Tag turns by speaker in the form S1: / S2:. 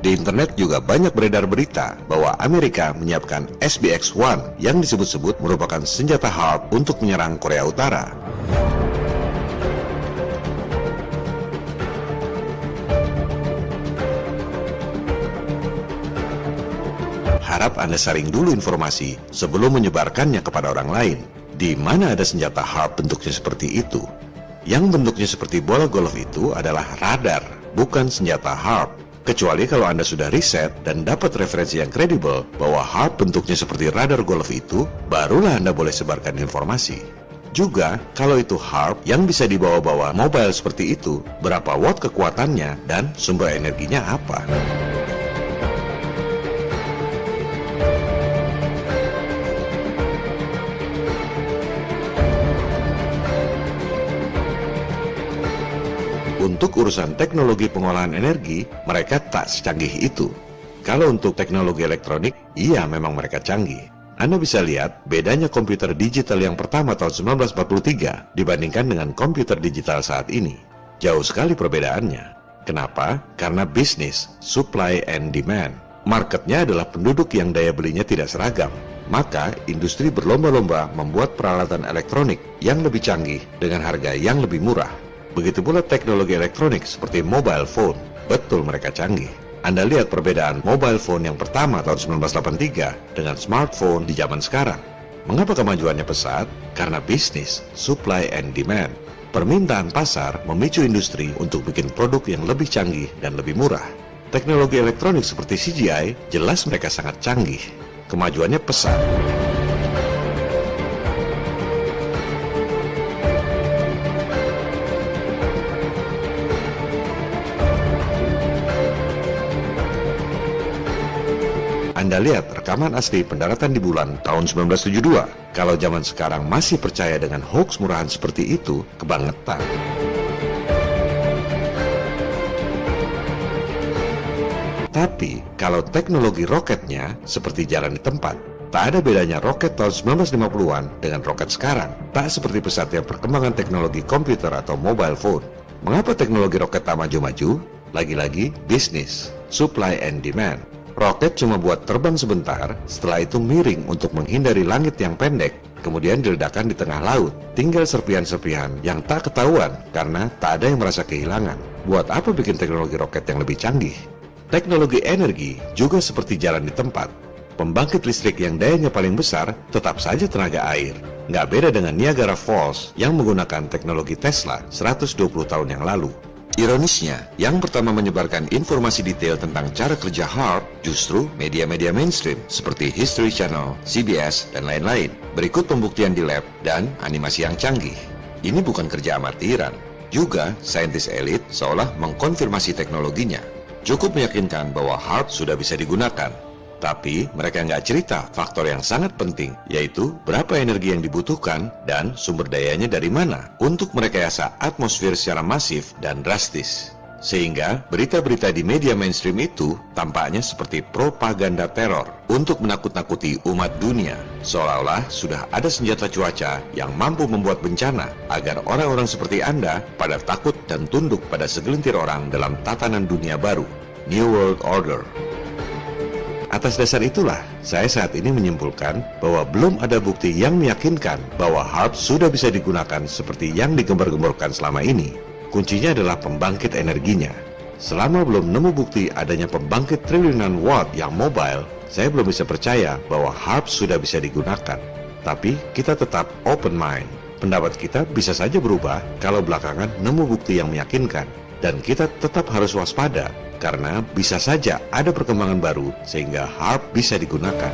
S1: Di internet juga banyak beredar berita bahwa Amerika menyiapkan SBX-1 yang disebut-sebut merupakan senjata HARP untuk menyerang Korea Utara. Harap Anda saring dulu informasi sebelum menyebarkannya kepada orang lain. Di mana ada senjata HARP bentuknya seperti itu? Yang bentuknya seperti bola golf itu adalah radar, bukan senjata HARP. Kecuali kalau Anda sudah riset dan dapat referensi yang kredibel bahwa HARP bentuknya seperti radar golf itu, barulah Anda boleh sebarkan informasi. Juga, kalau itu HARP yang bisa dibawa-bawa mobile seperti itu, berapa watt kekuatannya dan sumber energinya apa? Untuk urusan teknologi pengolahan energi, mereka tak secanggih itu. Kalau untuk teknologi elektronik, iya memang mereka canggih. Anda bisa lihat bedanya komputer digital yang pertama tahun 1943 dibandingkan dengan komputer digital saat ini. Jauh sekali perbedaannya. Kenapa? Karena bisnis, supply and demand. Marketnya adalah penduduk yang daya belinya tidak seragam. Maka, industri berlomba-lomba membuat peralatan elektronik yang lebih canggih dengan harga yang lebih murah. Begitu pula teknologi elektronik seperti mobile phone. Betul mereka canggih. Anda lihat perbedaan mobile phone yang pertama tahun 1983 dengan smartphone di zaman sekarang. Mengapa kemajuannya pesat? Karena bisnis, supply and demand. Permintaan pasar memicu industri untuk bikin produk yang lebih canggih dan lebih murah. Teknologi elektronik seperti CGI, jelas mereka sangat canggih. Kemajuannya pesat. Anda lihat rekaman asli pendaratan di bulan tahun 1972. Kalau zaman sekarang masih percaya dengan hoax murahan seperti itu, kebangetan. Tapi, kalau teknologi roketnya seperti jalan di tempat, tak ada bedanya roket tahun 1950-an dengan roket sekarang. Tak seperti pesatnya perkembangan teknologi komputer atau mobile phone. Mengapa teknologi roket tak maju-maju? Lagi-lagi, bisnis, supply and demand. Roket cuma buat terbang sebentar, setelah itu miring untuk menghindari langit yang pendek, kemudian diledakkan di tengah laut. Tinggal serpihan-serpihan yang tak ketahuan karena tak ada yang merasa kehilangan. Buat apa bikin teknologi roket yang lebih canggih? Teknologi energi juga seperti jalan di tempat. Pembangkit listrik yang dayanya paling besar tetap saja tenaga air. Nggak beda dengan Niagara Falls yang menggunakan teknologi Tesla 120 tahun yang lalu. Ironisnya, yang pertama menyebarkan informasi detail tentang cara kerja HARP justru media-media mainstream seperti History Channel, CBS, dan lain-lain. Berikut pembuktian di lab dan animasi yang canggih. Ini bukan kerja amatiran. Juga, saintis elit seolah mengkonfirmasi teknologinya. Cukup meyakinkan bahwa HARP sudah bisa digunakan. Tapi mereka nggak cerita faktor yang sangat penting, yaitu berapa energi yang dibutuhkan dan sumber dayanya dari mana untuk merekayasa atmosfer secara masif dan drastis. Sehingga berita-berita di media mainstream itu tampaknya seperti propaganda teror untuk menakut-nakuti umat dunia, seolah-olah sudah ada senjata cuaca yang mampu membuat bencana agar orang-orang seperti Anda pada takut dan tunduk pada segelintir orang dalam tatanan dunia baru, New World Order. Atas dasar itulah, saya saat ini menyimpulkan bahwa belum ada bukti yang meyakinkan bahwa HARP sudah bisa digunakan seperti yang digembar-gemborkan selama ini. Kuncinya adalah pembangkit energinya. Selama belum nemu bukti adanya pembangkit triliunan watt yang mobile, saya belum bisa percaya bahwa HARP sudah bisa digunakan. Tapi kita tetap open mind. Pendapat kita bisa saja berubah kalau belakangan nemu bukti yang meyakinkan. Dan kita tetap harus waspada, karena bisa saja ada perkembangan baru sehingga HARP bisa digunakan.